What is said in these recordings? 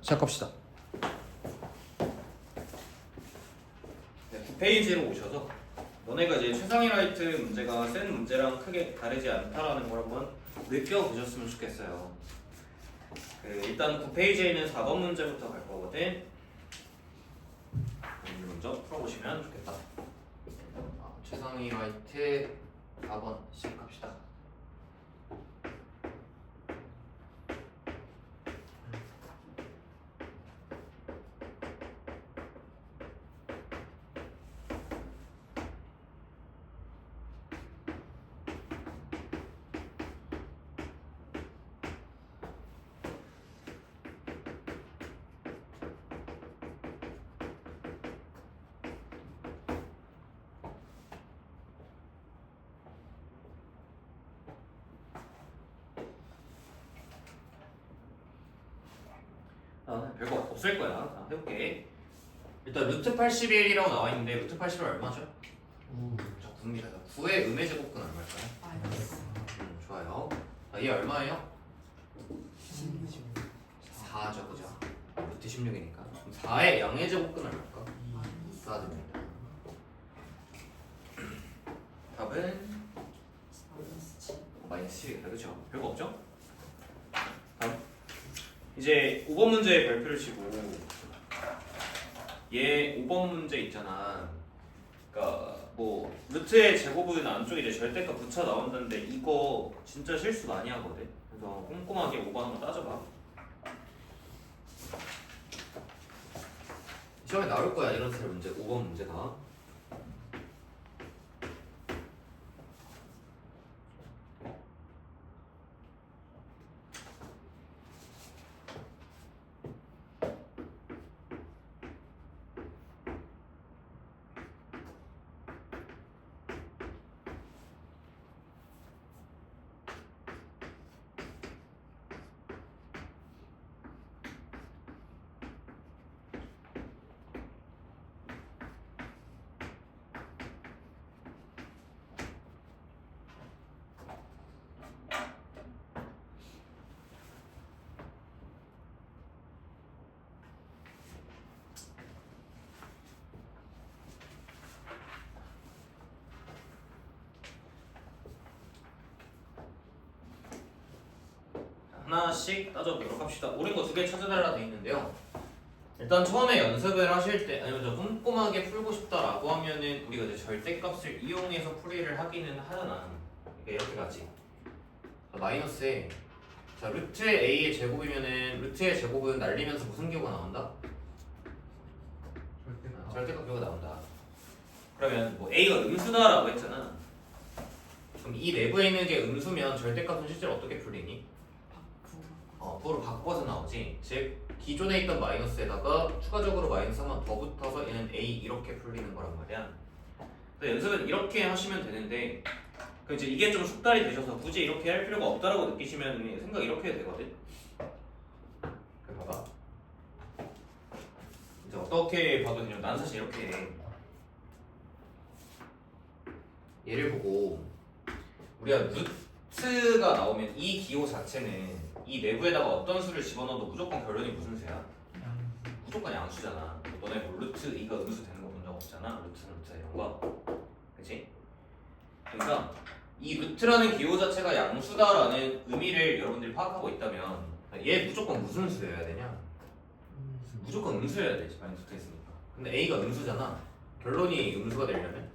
시작합시다. 네, 9페이지로 오셔서 너네가 이제 최상위 라이트 문제가 센 문제랑 크게 다르지 않다라는 걸 한번 느껴보셨으면 좋겠어요. 일단 9페이지에 있는 4번 문제부터 갈 거거든. 먼저 풀어보시면 좋겠다. 최상위 라이트 4번 시작합시다. 별거 없을 거야. 해볼게. 일단 루트 81이라고 나와 있는데 루트 81 얼마죠? 저 9입니다. 9의 음의 제곱근 얼마일까요? 좋아요. 얘 얼마예요? 4죠, 그죠? 루트 16이니까. 그럼 4의 양의 제곱근 얼마일까? 4 됩니다. 답은 마이너스 7이다, 그죠? 별거 없죠? 다음. 이제 5번 문제 발표를 치고 얘 5번 문제 있잖아. 그러니까 뭐 루트의 제곱은 안쪽에 이제 절대값 붙여 나온다는데 이거 진짜 실수 많이 하거든. 그래서 꼼꼼하게 5번 한번 따져봐. 시험에 나올 거야 이런 스타일 문제. 5번 문제가. 하나씩 따져보도록 합시다. 옳은 거 2개 찾아달라 돼 있는데요. 일단 처음에 연습을 하실 때 아니면 좀 꼼꼼하게 풀고 싶다라고 하면은 우리가 이제 절대값을 이용해서 풀이를 하기는 하나 이렇게 가지. 마이너스에 자 루트의 a의 제곱이면은 루트의 제곱은 날리면서 무슨 기호가 나온다? 절대값 기호가 나온다. 그러면 뭐 a가 음수다라고 했잖아. 그럼 이 내부에 있는 게 음수면 절대값은 실제로 어떻게 풀리니? 부호를 바꿔서 나오지. 즉 기존에 있던 마이너스에다가 추가적으로 마이너스 한 번 더 붙어서 얘는 a 이렇게 풀리는 거란 말이야. 연습은 이렇게 하시면 되는데 이제 이게 좀 숙달이 되셔서 굳이 이렇게 할 필요가 없다라고 느끼시면 생각 이렇게 해도 되거든. 그래 봐봐. 이제 어떻게 봐도 되냐면 난 사실 이렇게 해. 얘를 보고 우리가 루트가 나오면 이 기호 자체는 이 내부에다가 어떤 수를 집어넣어도 무조건 결론이 무슨 수야? 무조건 양수잖아. 너네 뭐 루트 2가 음수 되는 거 본 적 없잖아. 루트 이런 거. 그치? 그러니까 이 루트라는 기호 자체가 양수다라는 의미를 여러분들이 파악하고 있다면 얘 무조건 무슨 수여야 되냐? 무조건 음수여야 되지. 많이 붙어있으니까. 근데 A가 음수잖아. 결론이 음수가 되려면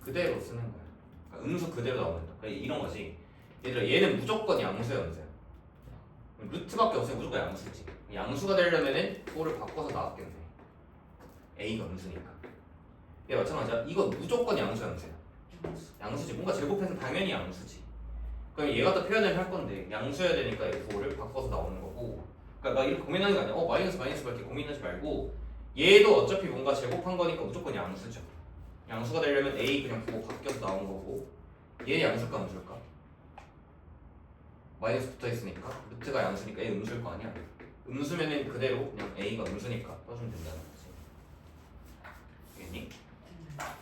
그대로 쓰는 거야. 그러니까 음수 그대로 나오는 거야. 이런 거지. 얘들아 얘는 무조건 양수야 음수야. 루트밖에 없으면 무조건 양수지. 양수가 되려면은 그거를 바꿔서 나왔겠네. A가 음수니까. 얘 마찬가지야. 이거 무조건 양수야 음수야. 양수지. 뭔가 제곱해서 당연히 양수지. 그럼 얘 갖다 표현을 할 건데 양수여야 되니까 그거를 바꿔서 나오는 거고. 그러니까 막 이렇게 고민하는 거 아니야. 마이너스 이렇게 고민하지 말고 얘도 어차피 뭔가 제곱한 거니까 무조건 양수죠. 양수가 되려면 A 그냥 그거 바뀌어서 나온 거고 얘 양수일까 음수일까? 마이너스 붙어있으니까 루트가 양수니까 얘 음수일 거 아니야. 음수면은 그대로 그냥 A가 음수니까 써주면 된다는 거지. 알겠니?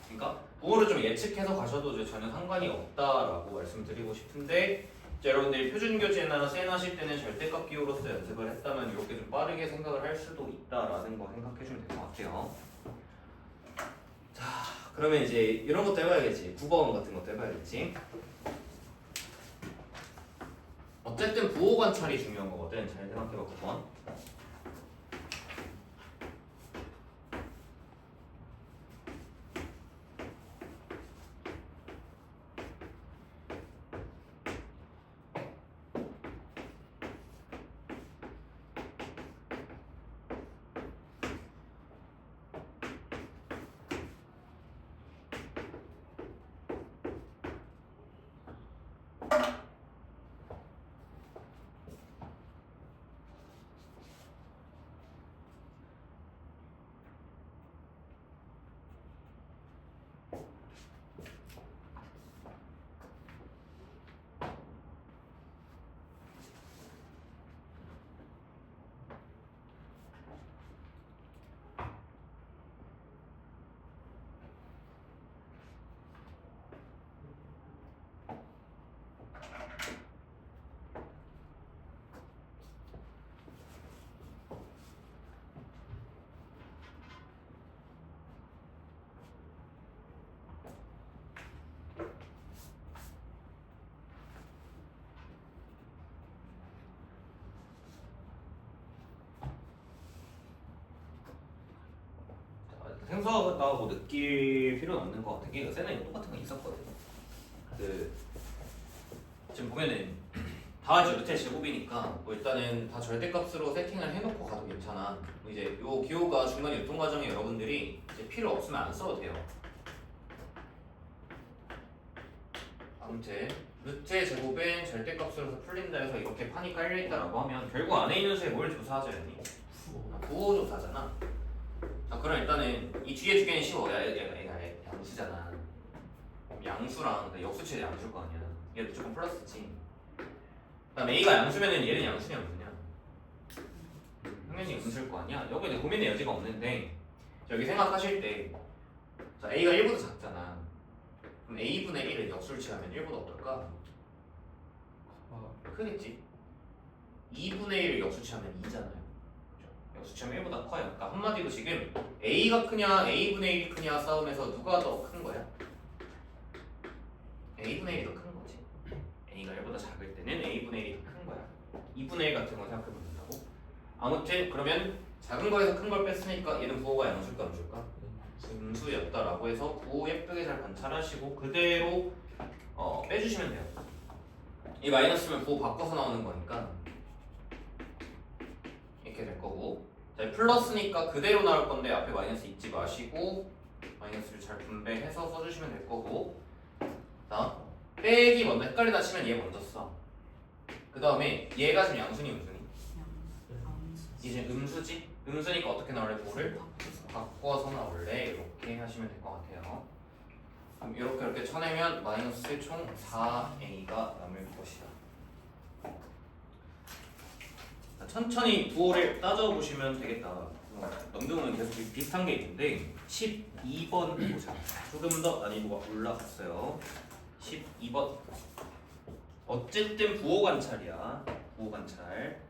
그러니까 부호를 좀 예측해서 가셔도 전혀 상관이 없다라고 말씀드리고 싶은데 자, 여러분들이 표준교재나 센 하실 때는 절대값 기호로서 연습을 했다면 이렇게 좀 빠르게 생각을 할 수도 있다라는 거 생각해주면 될 것 같아요. 자, 그러면 이제 이런 것도 해봐야겠지. 9번 같은 것도 해봐야겠지. 어쨌든 부호 관찰이 중요한 거거든. 잘 생각해봐 9번. 생소하다고 느낄 필요는 없는 것 같은 게 쟤는 이거 똑같은 거 있었거든. 그 지금 보면은 다 이제 루트의 제곱이니까 뭐 일단은 다 절대값으로 세팅을 해놓고 가도 괜찮아. 뭐 이제 요 기호가 중간 유통 과정에 여러분들이 이제 필요 없으면 안 써도 돼요. 아무튼 루트의 제곱은 절대값으로서 풀린다 해서 이렇게 판이 깔려있다라고 하면 결국 안에 있는 수에 뭘 조사하자니? 부호 조사잖아. 자, 그럼 일단은 이 뒤에 두 개는 쉬워. 얘가 양수잖아. 양수랑 역수치의 양수일 거 아니야. 얘 무조건 플러스지. 그다음 A가 양수면은 얘는 양수냐 음수냐? 당연히 음수일 거 아니야. 여기는 고민의 여지가 없는데 여기 생각하실 때 자, A가 1보다 작잖아. 그럼 A분의 1을 역수를 취하면 1보다 어떨까? 크겠지. 2분의 1을 역수 취하면 2잖아요. 역수치하면 1보다 커요. 그러니까 한마디로 지금 A가 크냐 A분의 1이 크냐 싸움에서 누가 더 큰 거야? A분의 1이 더 큰 거지. A가 1보다 작을 때는 A분의 1이 더 큰 거야. 2분의 1 같은 거 생각해보면 된다고. 아무튼 그러면 작은 거에서 큰 걸 뺐으니까 얘는 부호가 양수일까 음수일까? 음수였다라고 해서 부호 예쁘게 잘 관찰하시고 그대로 빼주시면 돼요. 이 마이너스면 부호 바꿔서 나오는 거니까 이렇게 될 거고, 자, 플러스니까 그대로 나올 건데 앞에 마이너스 잊지 마시고 마이너스를 잘 분배해서 써주시면 될 거고, 자, 빼기 먼저 헷갈리다 치면 얘 먼저 써. 그 다음에 얘가 지금 양수니 음수니? 이제 음수지? 음수니까 어떻게 나올래? 부호를 바꿔서 나올래? 이렇게 하시면 될 것 같아요. 그럼 이렇게 쳐내면 마이너스 총 4a가 남을 것이다. 천천히 부호를 따져보시면 되겠다. 넘겨보면 계속 비슷한 게 있는데 12번 보자. 조금 더 난이도가 올라갔어요. 12번. 어쨌든 부호 관찰이야. 부호 관찰.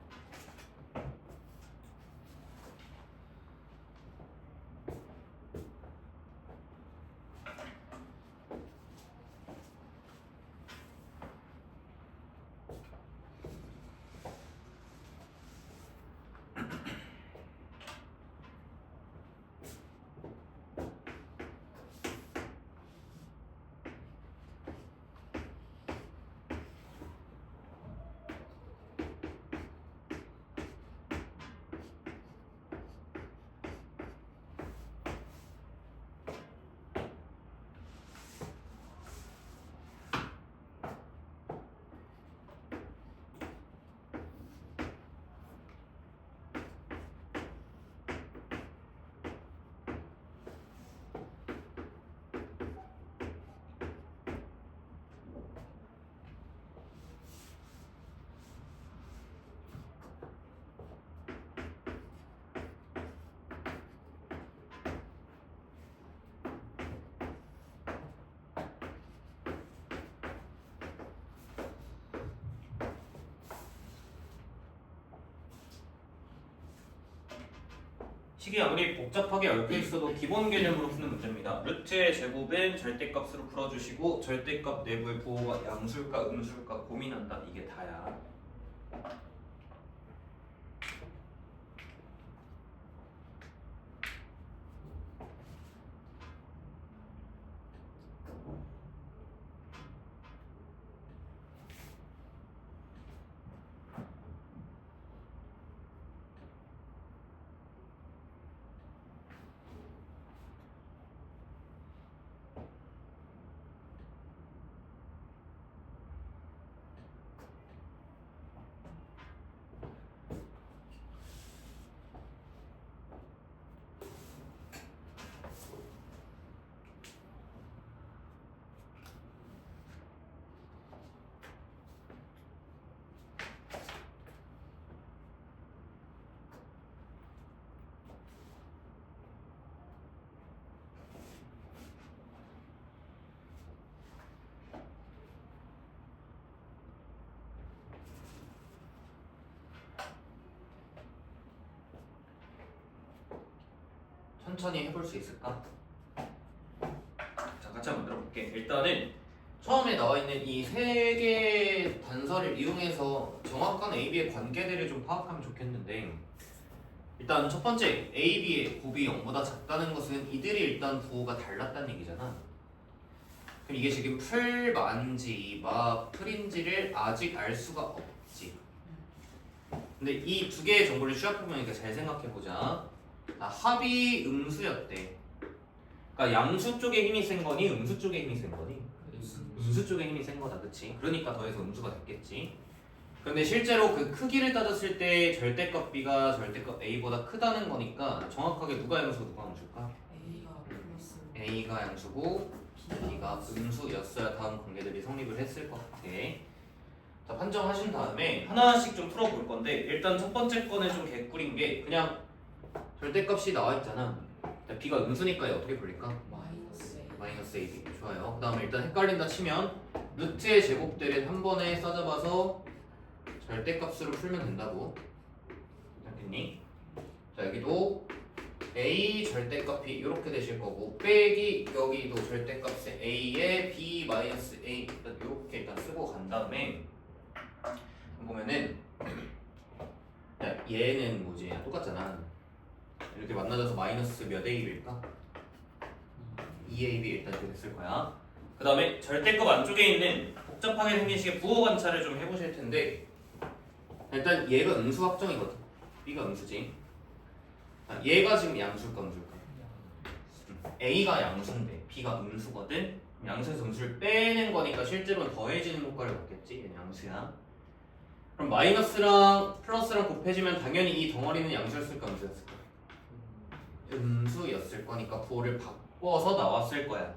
식이 아무리 복잡하게 얽혀 있어도 기본 개념으로 푸는 문제입니다. 루트의 제곱은 절대값으로 풀어주시고 절대값 내부의 부호가 양수일까 음수일까 고민한다. 이게 다야. 천천히 해볼 수 있을까? 자, 같이 한번 들어볼게. 일단은 처음에 나와 있는 이 세 개의 단서를 이용해서 정확한 A, B의 관계들을 좀 파악하면 좋겠는데, 일단 첫 번째 A, B의 곱이 0보다 작다는 것은 이들이 일단 부호가 달랐다는 얘기잖아. 그럼 이게 지금 풀만지 풀인지를 아직 알 수가 없지. 근데 이 두 개의 정보를 취합해보니까 잘 생각해보자. 합이 음수였대. 그러니까 양수 쪽에 힘이 센 거니 음수 쪽에 힘이 센 거니? 음수 쪽에 힘이 센 거다, 그치? 그러니까 더해서 음수가 됐겠지. 그런데 실제로 그 크기를 따졌을 때 절대값 B가 절대값 A보다 크다는 거니까 정확하게 누가 양수 누가 음수일까? A가 양수고 B가 음수였어야 다음 관계들이 성립을 했을 것 같아. 자, 판정하신 다음에 하나씩 좀 풀어볼 건데 일단 첫 번째 거는 좀 개꿀인 게 그냥 절대값이 나와 있잖아. B가 음수니까 어떻게 풀릴까? 마이너스 AB. 좋아요. 그 다음에 일단 헷갈린다 치면 루트의 제곱들은 한 번에 싸잡아서 절대값으로 풀면 된다고. 괜찮겠니? 자, 여기도 A 절대값이 이렇게 되실 거고 빼기 여기도 절대값에 A에 B 마이너스 A 이렇게 일단 쓰고 간 다음에 보면은 야, 얘는 뭐지? 똑같잖아. 이렇게 만나져서 마이너스 몇 AB일까? 2AB 일단 이렇게 됐을 거야. 그 다음에 절대값 안쪽에 있는 복잡하게 생긴 식의 부호 관찰을 좀 해보실 텐데 일단 얘가 음수 확정이거든. B가 음수지. 얘가 지금 양수일까 음수일까? A가 양수인데 B가 음수거든. 양수에서 음수를 빼는 거니까 실제로는 더해지는 효과를 받겠지. 얘는 양수야. 그럼 마이너스랑 플러스랑 곱해지면 당연히 이 덩어리는 양수였을까 음수였을까? 음수였을 거니까 부호를 바꿔서 나왔을 거야.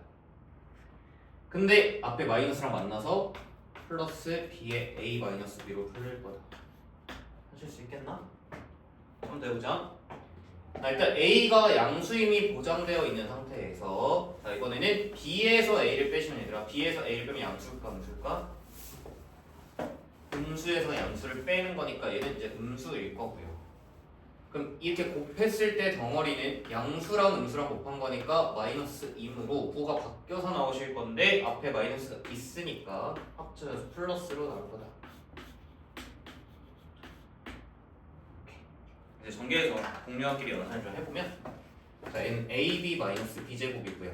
근데 앞에 마이너스랑 만나서 플러스 B의 A 마이너스 B로 풀릴 거다. 하실 수 있겠나? 한번 더 해보자. 일단 A가 양수임이 보장되어 있는 상태에서 자, 이번에는 B에서 A를 빼시면 얘들아 B에서 A를 빼면 양수일까 음수일까? 음수에서 양수를 빼는 거니까 얘는 이제 음수일 거고요. 그럼 이렇게 곱했을 때 덩어리는 양수랑 음수랑 곱한 거니까 마이너스 임으로 부호가 바뀌어서 나오실 건데 앞에 마이너스가 있으니까 합쳐져서 플러스로 나올 거다. 이제 전개해서 공유학끼리 연산을 좀 해보면 자, 얘는 AB 마이너스 B 제곱이고요.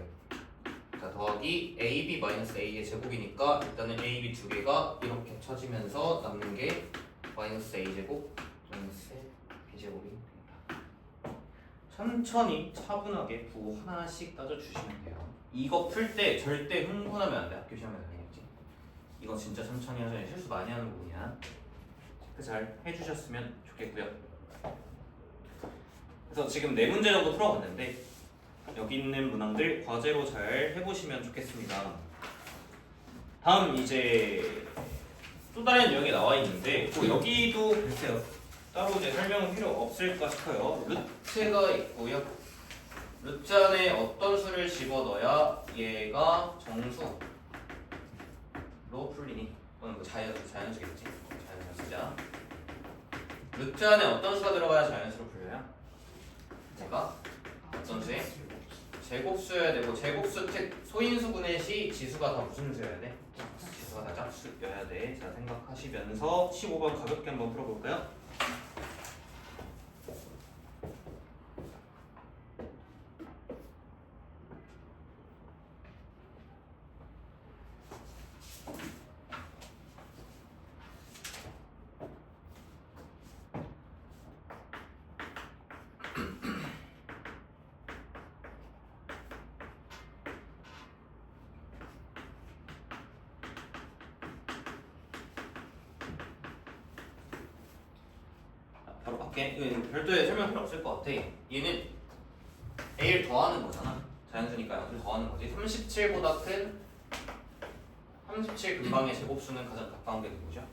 자, 더하기 AB 마이너스 A의 제곱이니까 일단은 AB 두 개가 이렇게 쳐지면서 남는 게 마이너스 A 제곱 마이너스 B 제곱이 됩니다. 천천히 차분하게 부호 하나씩 따져주시면 돼요. 이거 풀 때 절대 흥분하면 안 돼. 학교 시험에서 알겠지? 이거 진짜 천천히 하셔야 실수 많이 하는 부분이야. 체크 잘 해주셨으면 좋겠고요. 그래서 지금 4문제 정도 풀어봤는데 여기 있는 문항들 과제로 잘 해보시면 좋겠습니다. 다음 이제 또 다른 내용이 나와 있는데 여기도 글쎄요 따로 이제 설명은 필요 없을까 싶어요. 루트가 있고요. 루트 안에 어떤 수를 집어넣어야 얘가 정수로 풀리니? 이건 뭐 자연수겠지? 자연수 쓰자. 루트 안에 어떤 수가 들어가야 자연수로 풀려요? 얘가 어떤 수에? 제곱수여야 되고 제곱수 특 소인수분의 시 지수가 다 무슨 수여야 돼? 지수가 다 짝수여야 돼. 자 생각하시면서 15번 가볍게 한번 풀어볼까요? 바로 밖에 별도의 설명 필요 없을 것 같아. 얘는 A를 더하는 거잖아. 자연수니까 양수를 더하는 거지. 37보다 큰 37 근방의 제곱수는 가장 가까운 게 누구죠?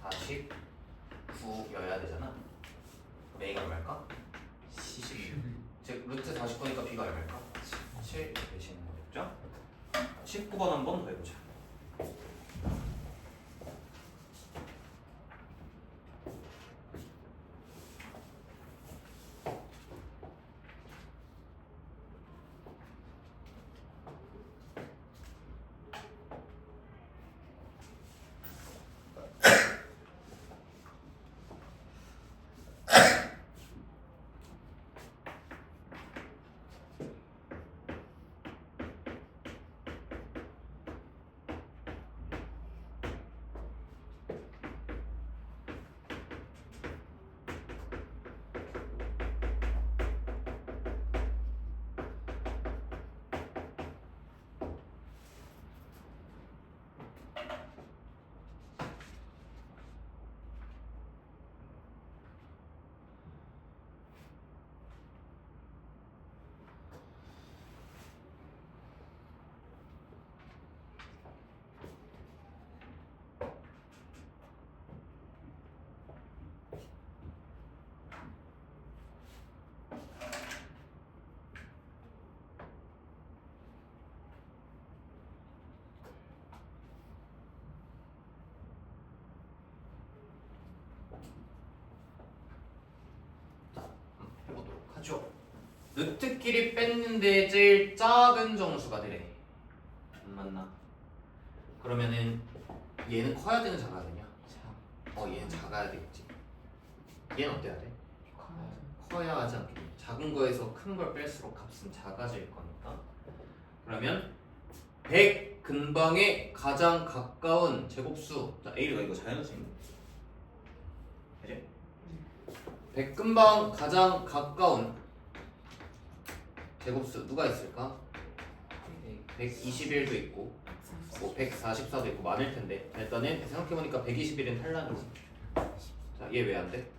49여야 되잖아. 그럼 A가 얼마일까? 12. 즉 루트 49니까 B가 얼마일까? 7 되시는 거겠죠? 19번 한번 더 해보자. 해보도록 하죠. 루트끼리 뺐는데 제일 작은 정수가 되래. 안 맞나? 그러면은 얘는 커야 되는 작아야 되냐? 얘는 작아야 되겠지. 얘는 어때야 돼? 커야 하지 않겠니? 작은 거에서 큰 걸 뺄수록 값은 작아질 거니까. 그러면 100 근방에 가장 가까운 제곱수. 자, A가 이거 자연수인 거. 그지? 100 근방 가장 가까운 제곱수 누가 있을까? 121도 있고 뭐 144도 있고 많을 텐데 일단은 생각해보니까 121은 탈락이지. 자, 얘 왜 안 돼?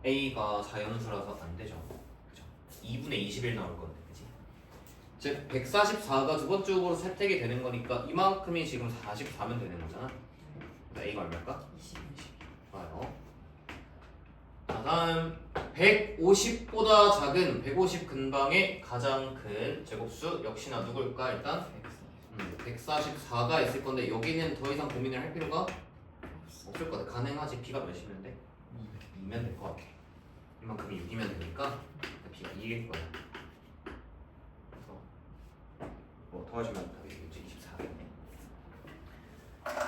A가 자연수라서 안 되죠. 그죠? 2분의 21 나올 건데, 그지? 즉 144가 두 번째 후보로 선택이 되는 거니까 이만큼이 지금 44면 되는 거잖아. A가 얼마일까? 20. 좋아요. 자, 다음 150보다 작은 150 근방의 가장 큰 제곱수 역시나 누굴까? 일단 144가 있을 건데 여기는 더 이상 고민을 할 필요가 없을 것 같아. 가능하지. B가 몇이면 돼? 2면 될 것 같아. 이만큼이 6이면 되니까 B가 2일 거야. 그래서 뭐 더하시면 답이 되겠지. 24겠네.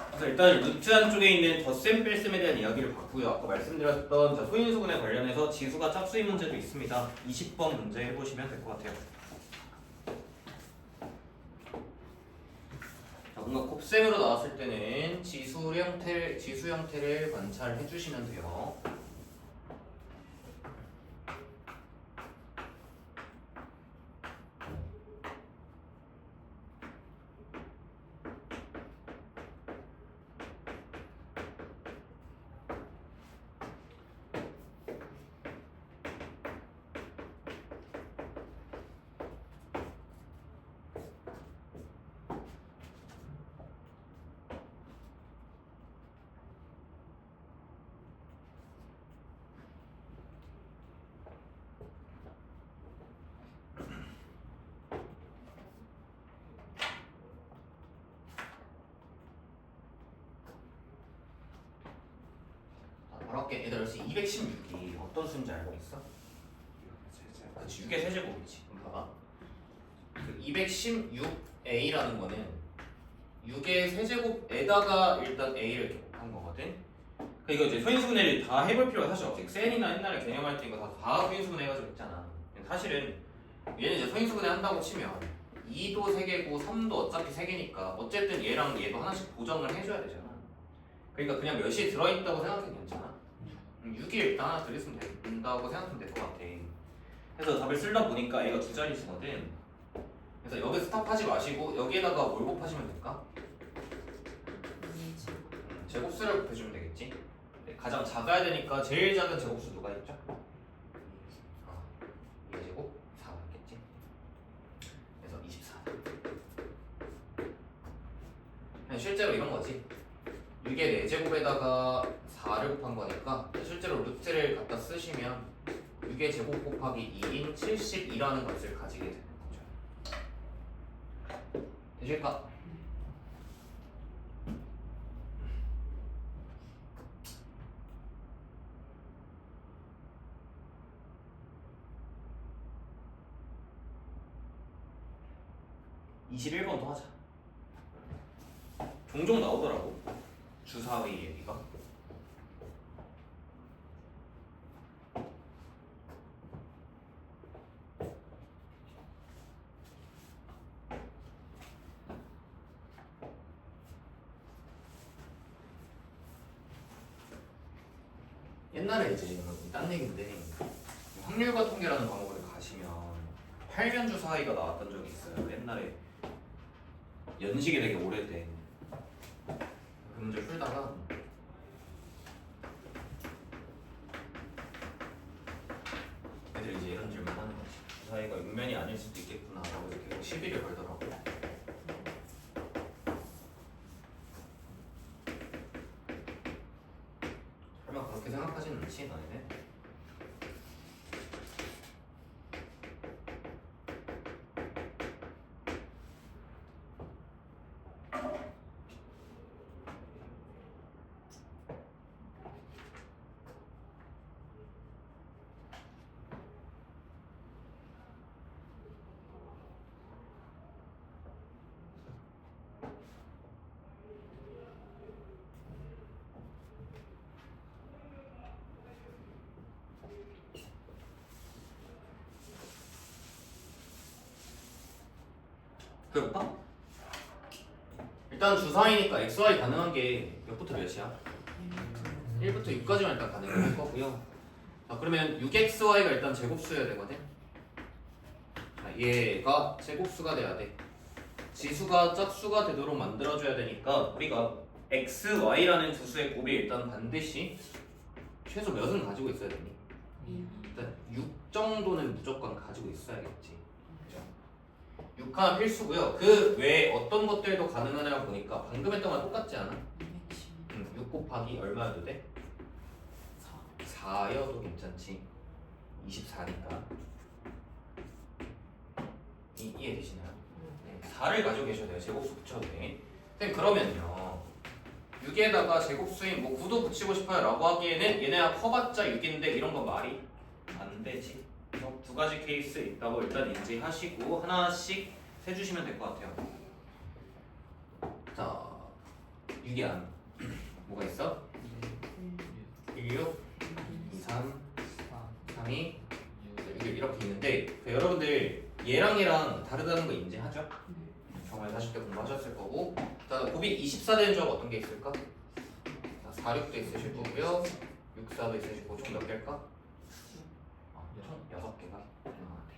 그래서 일단 루트 안쪽에 있는 덧셈 뺄셈에 대한 이야기를 봤고요. 아까 말씀드렸던 소인수분에 관련해서 지수가 짝수인 문제도 있습니다. 20번 문제 해보시면 될 것 같아요. 자, 뭔가 곱셈으로 나왔을 때는 지수 형태를 관찰해 주시면 돼요. 바로 할게. 얘들아, 216이 어떤 수인지 알고 있어? 그치 6의 세제곱이지. 그럼 봐봐. 그 216a라는 거는 6의 세제곱에다가 일단 a를 이렇게 곱한 거거든. 그러니까 이거 이제 소인수분해를 다 해볼 필요가 사실 없지. 셀이나 옛날에 개념할 때 이거 다 소인수분해 해가지고 했잖아. 사실은 얘는 이제 소인수분해 한다고 치면 2도 3개고 3도 어차피 3개니까 어쨌든 얘랑 얘도 하나씩 보정을 해줘야 되잖아. 그러니까 그냥 몇이 들어있다고 생각해도 괜찮아. 6이 일단 하나 들있으면 된다고 생각하면 될 것 같아. 그래서 답을 쓰다 보니까 A가 두 자릿수거든. 그래서 여기 스탑하지 마시고 여기에다가 뭘 곱하시면 될까? 제곱수를 곱해주면 되겠지. 네, 가장 작아야 되니까 제일 작은 제곱수 누가 있죠? 2제곱 4가 있겠지. 그래서 24. 실제로 이런 거지. 6의 4제곱에다가 4를 곱한 거니까 실제로 루트를 갖다 쓰시면 6의 제곱 곱하기 2인 72라는 것을 가지게 되는 거죠. 되실까? 이 21번 더 하자. 종종 나오더라고. 주사위 얘기가. 옛날에 이제 딴 얘기인데 확률과 통계라는 과목을 가시면 8면 주사위가 나왔던 적이 있어요. 옛날에 연식이 되게 오래된. 그 문제 풀다가 애들이 이제 이런 질문 하는 거지. 주사위가 6면이 아닐 수도 있겠구나 라고 이렇게 시비를 걸더라고. 설마 그렇게 생각하지는 않지 너희는? 그럴까? 일단 주사위니까 xy 가능한 게 몇부터 몇이야? 1부터 6까지만 일단 가능할 거고요. 자 그러면 6xy가 일단 제곱수여야 되거든. 자, 얘가 제곱수가 돼야 돼. 지수가 짝수가 되도록 만들어줘야 되니까 우리가 X, Y라는 두 수의 곱이 일단 반드시 최소 몇은 가지고 있어야 되니? 일단 6 정도는 무조건 가지고 있어야겠지. 그죠? 6 하나 필수고요. 그 외에 어떤 것들도 가능하냐고 보니까 방금 했던 거랑 똑같지 않아? 6 곱하기 얼마여도 돼? 4여도 괜찮지. 24니까. 이해되시나요? 4를 가지고 계셔야 돼요. 제곱수 붙여도 돼. 선생님 그러면요 6에다가 제곱수인 뭐 9도 붙이고 싶어요 라고 하기에는 얘네가 커봤자 6인데 이런 건 말이 안 되지. 그래서 두 가지 케이스 있다고 일단 인지하시고 하나씩 세주시면 될 것 같아요. 자 6이 안 뭐가 있어? 1, 6, 2, 3, 3, 2, 6 이렇게 있는데 여러분들 얘랑 얘랑 다르다는 거 인지하죠? 정말 40대 공부하셨을 거고 자 곱이 24 되는 적 어떤 게 있을까? 자, 4, 6도 있으실 거고요 6, 4도 있으실 거고 총 몇 개일까? 총 6개가 가능하대.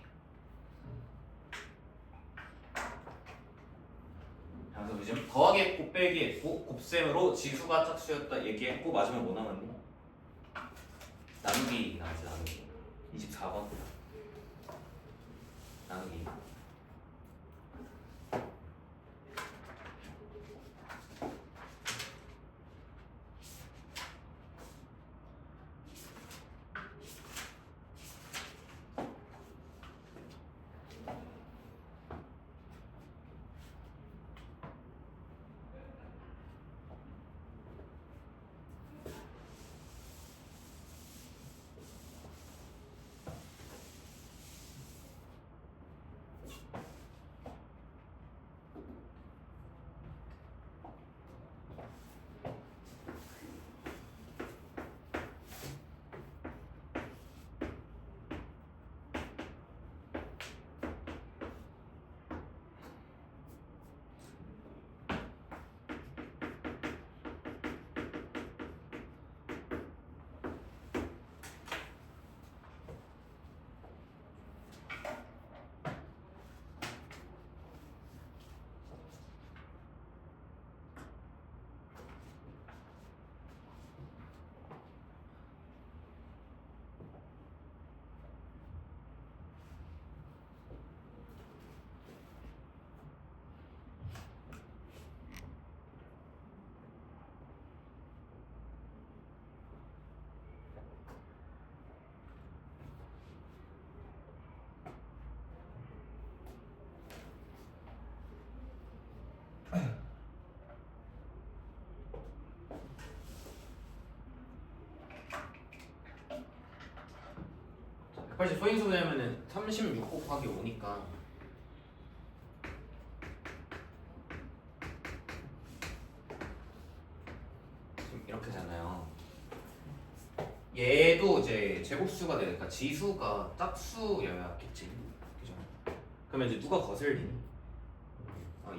그래서 요즘 더하기 했고 빼기 했고 곱셈으로 지수가 짝수였다 얘기했고 마지막에 뭐 남았니? 나누기 나왔지. 나누기 24번 나누기. 180 소인수 되면은 36 곱하기 5니까 지금 이렇게잖아요. 얘도 이제 제곱수가 되니까 지수가 짝수여야겠지. 그죠? 그러면 이제 누가 거슬리니?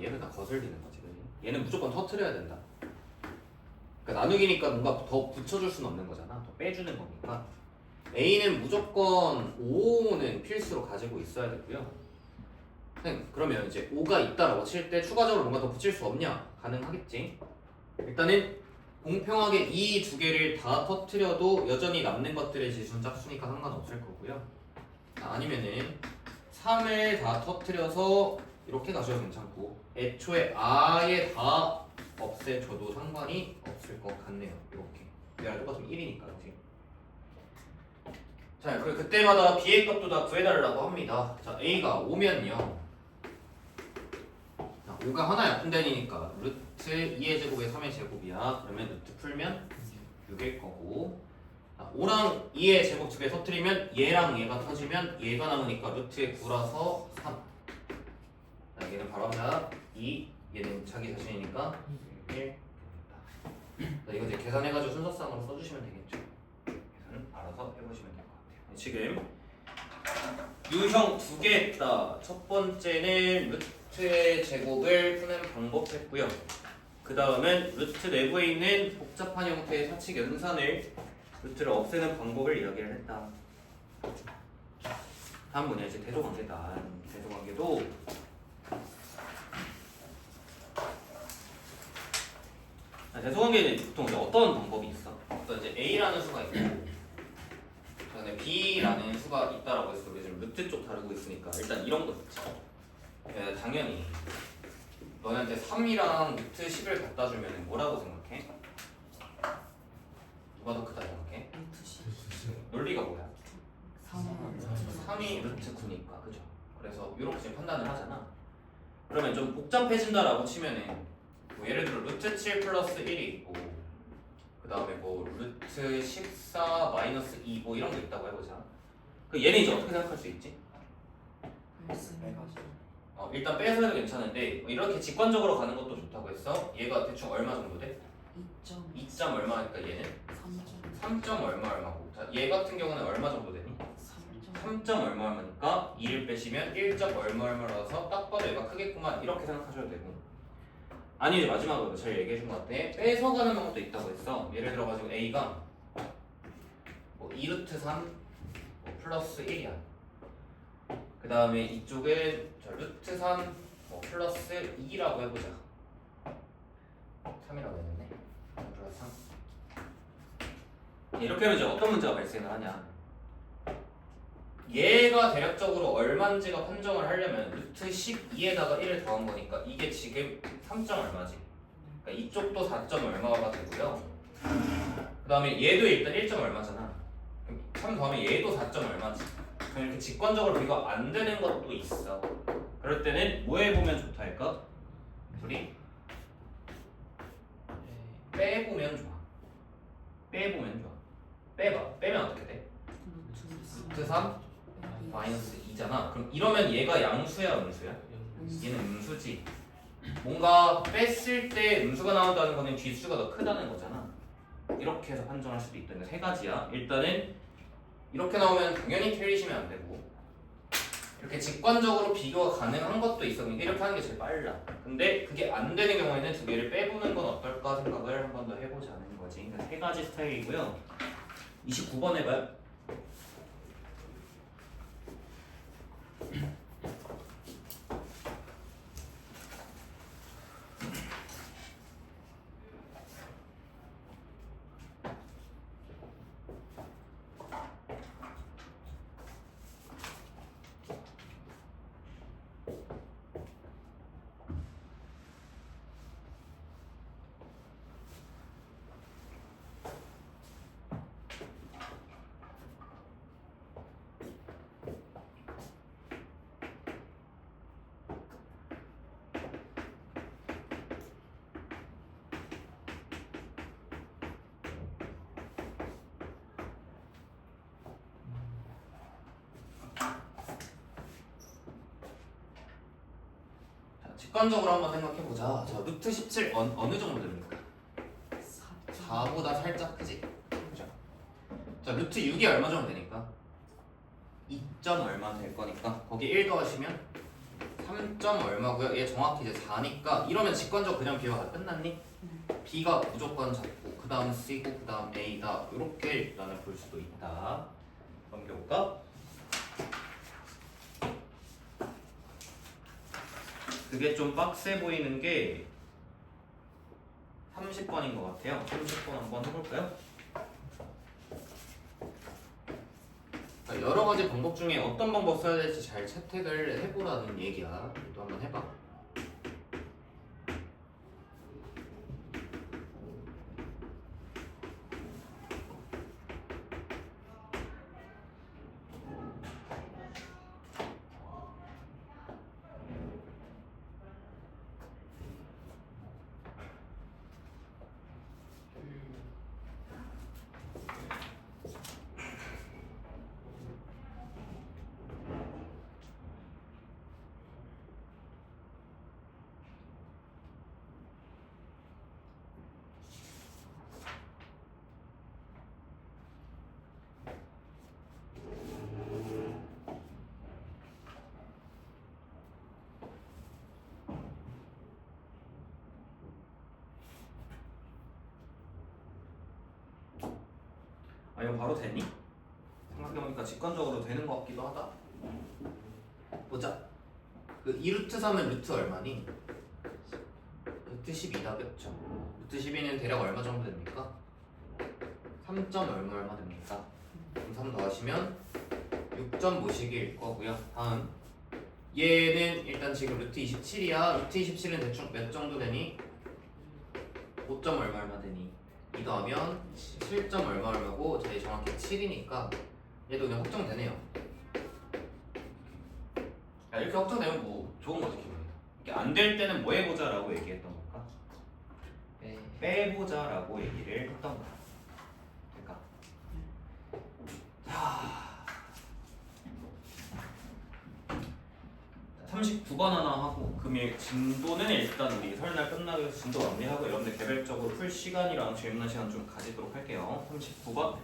얘는 다 거슬리는 거지. 그지? 얘는 무조건 터트려야 된다. 그러니까 나누기니까 뭔가 더 붙여줄 수는 없는 거잖아. 더 빼주는 거니까. A는 무조건 5는 필수로 가지고 있어야 되고요. 그러면 이제 5가 있다라고 칠 때 추가적으로 뭔가 더 붙일 수 없냐? 가능하겠지. 일단은 공평하게 이 두 개를 다 터트려도 여전히 남는 것들의 지수는 짝수니까 상관없을 거고요. 아니면은 3을 다 터트려서 이렇게 가셔도 괜찮고 애초에 아예 다 없애줘도 상관이 없을 것 같네요. 이렇게 얘가 똑같으면 1이니까 그치? 자, 그리고 그때마다 b의 값도 다 구해달라고 합니다. 자, a가 5면요. 5가 하나의 약분대니까 루트 2의 제곱에 3의 제곱이야. 그러면 루트 풀면 6일 거고 5랑 2의 제곱 두 개 터뜨리면 얘랑 얘가 터지면 얘가 남으니까 루트에 9라서 3. 자, 얘는 바로 하자 2, 얘는 자기 자신이니까 1. 자, 이거 이제 계산해가지고 순서상으로 써주시면 되겠죠. 계산은 알아서 해보시면 될 것 같아요. 지금 유형 두 개 했다. 첫 번째는 루트의 제곱을 푸는 방법 했고요. 그 다음은 루트 내부에 있는 복잡한 형태의 사칙 연산을 루트를 없애는 방법을 이야기를 했다. 다음 뭐냐 이제 대조관계다. 대조관계도 대조관계는 보통 이제 어떤 방법이 있어? 어떤 이제 A라는 수가 있고 그다음에 B라는 수가 있다라고 했어. 우리 지금 루트 쪽 다루고 있으니까 일단 이런 거 있지. 당연히 너네한테 3이랑 루트 10을 갖다 주면 뭐라고 생각해? 누가 더 크다 생각해? 논리가 뭐야? 3이 루트 9니까 그죠? 그래서 이렇게 지금 판단을 하잖아. 그러면 좀 복잡해진다라고 치면은 뭐 예를 들어 루트 7 플러스 1이 있고 그 다음에 뭐 루트 14 마이너스 2 뭐 이런 거 있다고 해보자. 그 얘는 이제 어떻게 생각할 수 있지? 일단 빼서 해도 괜찮은데 이렇게 직관적으로 가는 것도 좋다고 했어. 얘가 대충 얼마 정도 돼? 2점 얼마니까 얘는? 3점 얼마 얼마고. 자, 얘 같은 경우는 얼마 정도 되니? 3점 얼마 얼마니까 2를 빼시면 1점 얼마 얼마라서 딱 봐도 얘가 크겠구만 이렇게 생각하셔도 되고. 아니 이제 마지막으로 잘 얘기해 준 것 같아. 빼서 가는 방법도 있다고 했어. 예를 들어 가지고 A가 뭐 2루트 3 뭐 플러스 1이야. 그 다음에 이쪽은 저 루트 3 뭐 플러스 2라고 해보자. 3이라고 했는데 플러스 3. 이렇게 하면 이제 어떤 문제가 발생을 하냐. 얘가 대략적으로 얼마인지가 판정을 하려면 루트 12에다가 1을 더한 거니까 이게 지금 3점 얼마지? 그러니까 이쪽도 4점 얼마가 되고요. 그 다음에 얘도 일단 1점 얼마잖아. 그럼 3 더하면 얘도 4점 얼마지? 그럼 이렇게 직관적으로 비교가 안 되는 것도 있어. 그럴 때는 뭐 해보면 좋다 할까? 둘이 빼보면 좋아. 빼보면 좋아. 빼봐. 빼면 어떻게 돼? 루트 3 마이너스 2잖아. 그럼 이러면 얘가 양수야 음수야? 얘는 음수지. 뭔가 뺐을 때 음수가 나온다는 거는 뒷수가 더 크다는 거잖아. 이렇게 해서 판정할 수도 있다는 세 가지야. 일단은 이렇게 나오면 당연히 틀리시면 안 되고 이렇게 직관적으로 비교가 가능한 것도 있어. 그러니까 이렇게 하는 게 제일 빨라. 근데 그게 안 되는 경우에는 두 개를 빼보는 건 어떨까 생각을 한 번 더 해보자는 거지. 그러니까 세 가지 스타일이고요. 29번 해봐요. 직관적으로 한번 생각해보자. 자, 루트 17 어느 정도 됩니까? 4보다 살짝 크지? 그죠? 자, 루트 6이 얼마 정도 되니까? 2점 얼마 될 거니까 거기 1 더하시면 3점 얼마고요? 얘 정확히 이제 4니까 이러면 직관적으로 그냥 비교가 다 끝났니? B가 무조건 잡고 그 다음 C고 그 다음 A다 이렇게 일단은 볼 수도 있다. 넘겨볼까? 그게 좀 빡세 보이는 게 30번인 것 같아요. 30번 한번 해볼까요? 여러 가지 방법 중에 어떤 방법 써야 될지 잘 채택을 해보라는 얘기야. 또 한번 해봐. 아 이거 바로 되니? 생각해보니까 직관적으로 되는 것 같기도 하다. 보자. 그 2루트 3은 루트 얼마니? 루트 12다 그쵸? 루트 12는 대략 얼마 정도 됩니까? 3점 얼마 됩니까? 그럼 3 더하시면 6점 모시기일 거고요. 다음 얘는 일단 지금 루트 27이야. 루트 27은 대충 몇 정도 되니? 5점 얼마 되니? 2 더하면 7점 얼마고 저희 정확히 7이니까 얘도 그냥 확정되네요. 야, 이렇게 확정되면 뭐 좋은 거지 기분이. 이게 안 될 때는 뭐 해보자라고 얘기했던 걸까? 빼보자라고 얘기를 했던 거야. 그러니까 자 39번 하나 하고 금일 진도는 일단 우리 설날 끝나기 위해서 진도 마무리하고 여러분들 개별적으로 풀 시간이랑 질문할 시간 좀 가지도록 할게요. 39번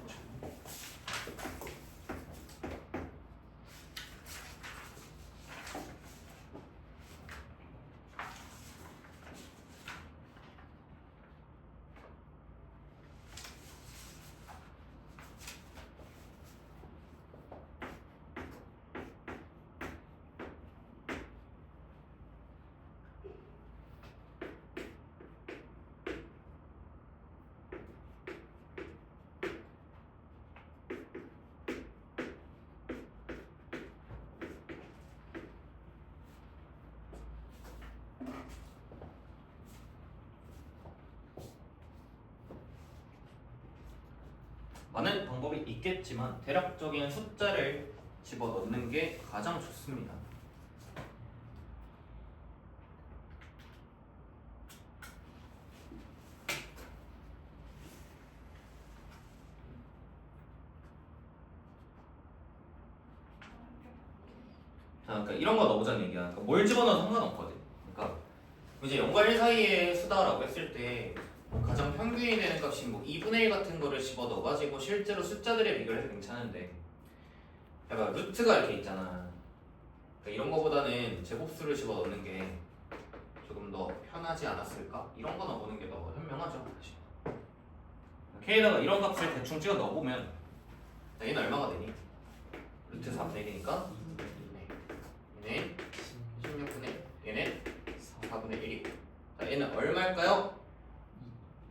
많은 방법이 있겠지만 대략적인 숫자를 집어넣는 게 가장 좋습니다. 자, 그러니까 이런 거 넣어보자는 얘기야. 그러니까 뭘 집어넣어도 상관없거든. 그러니까 이제 0과 1 사이의 수다라고 했을 때 가장 평균이 되는 값이 뭐 2분의 1 같은 거를 집어 넣어가지고 실제로 숫자들에 비교를 해도 괜찮은데 약간 루트가 이렇게 있잖아. 그러니까 이런 거보다는 제곱수를 집어 넣는 게 조금 더 편하지 않았을까? 이런 거 넣어보는 게 더 현명하죠. K에다가 이런 값을 대충 찍어 넣어보면 자, 얘는 얼마가 되니? 루트 4분의 1이니까 얘는 16분의 1, 얘는 4분의 1이고 자, 얘는 얼마일까요?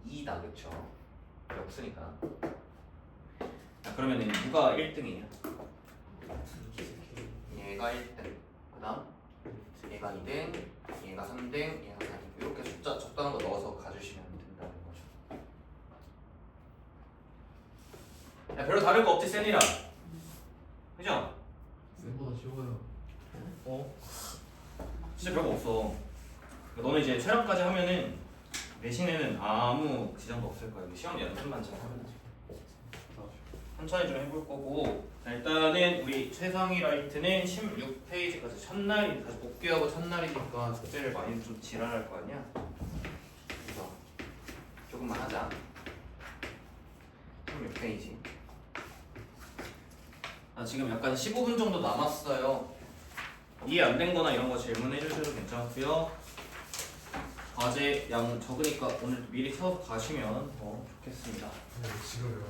2다 그쵸? 없으니까 자 그러면 누가 1등이냐? 얘가 1등 그 다음 얘가 2등 얘가 3등 얘가 4등 이렇게 숫자 적당한 거 넣어서 가주시면 된다는 거죠. 야 별로 다른 거 없지 세니라 그죠? 쌤보다 쉬워요. 진짜 별거 없어. 너는 이제 촬영까지 하면은 내신에는 아무 지장도 없을 거야. 시험 연습만 잘 하면 되지. 천천히 좀 해볼 거고 자, 일단은 우리 최상위 라이트는 16페이지까지 첫날이 다시 복귀하고 첫날이니까 숙제를 많이 좀 지랄할 거 아니야? 그래서 조금만 하자. 16페이지. 지금 약간 15분 정도 남았어요. 이해 안 된 거나 이런 거 질문해 주셔도 괜찮고요. 과제 양 적으니까 오늘 미리 채워서 가시면 더 좋겠습니다. 네, 지금요.